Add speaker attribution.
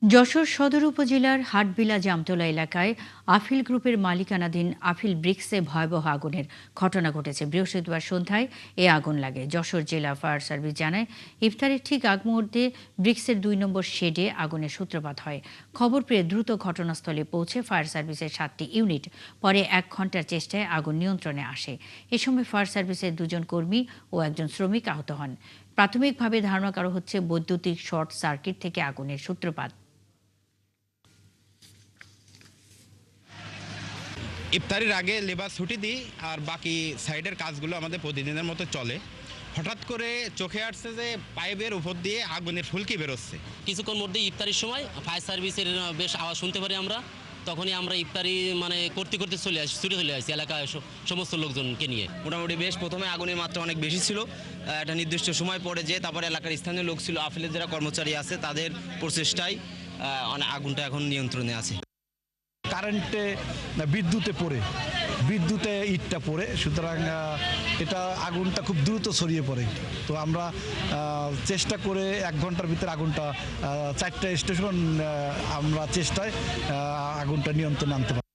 Speaker 1: যশোর সদর উপজেলার হাটবিলা জামতলা এলাকায় আফিল গ্রুপের মালিকানাধীন আফিল ব্রিক্সে ভয়াবহ আগুনের ঘটনা ঘটেছে। বৃহস্পতিবার সন্ধ্যায় এ আগুন লাগে। যশোর জেলা ফায়ার সার্ভিস জানায়, ইফতারের ঠিক আগ মুহূর্তে ব্রিক্সের ২ নম্বর শেডে আগুনের সূত্রপাত হয়। খবর পেয়ে দ্রুত ঘটনাস্থলে পৌঁছে ফায়ার সার্ভিসের ৭টি ইউনিট পরে ১ ঘণ্টার চেষ্টায় আগুন নিয়ন্ত্রণে আসে। এ সময় ফায়ার সার্ভিসের ২ জন কর্মী ও একজন শ্রমিক আহত হন। প্রাথমিকভাবে ধারণা করা হচ্ছে বৈদ্যুতিক শর্ট সার্কিট থেকে আগুনের সূত্রপাত।
Speaker 2: ইফতারির আগে লেবার ছুটি দিই, আর বাকি সাইডের কাজগুলো আমাদের প্রতিদিনের মতো চলে। হঠাৎ করে চোখে আসছে যে পাইপের উপর দিয়ে আগুনের ফুলকি বেরোচ্ছে।
Speaker 3: কিছুক্ষণ মধ্যে ইফতারির সময় ফায়ার সার্ভিসের বেশ আওয়াজ শুনতে পারি আমরা। তখনই আমরা ইফতারি করতে করতে ছুটে চলে আসি এলাকায় সমস্ত লোকজনকে নিয়ে।
Speaker 4: মোটামুটি বেশ প্রথমে আগুনের মাত্রা অনেক বেশি ছিল। একটা নির্দিষ্ট সময় পরে যে তারপরে এলাকার স্থানীয় লোক ছিল, আফিলের যারা কর্মচারী আছে তাদের প্রচেষ্টায় আগুনটা এখন নিয়ন্ত্রণে আছে।
Speaker 5: কারেন্টে বিদ্যুতে ইটটা পড়ে, সুতরাং এটা আগুনটা খুব দ্রুত ছড়িয়ে পড়ে। তো আমরা চেষ্টা করে ১ ঘন্টার ভিতরে আগুনটা ৪টা স্টেশন আমরা চেষ্টায় আগুনটা নিয়ন্ত্রণে আনতে পারি।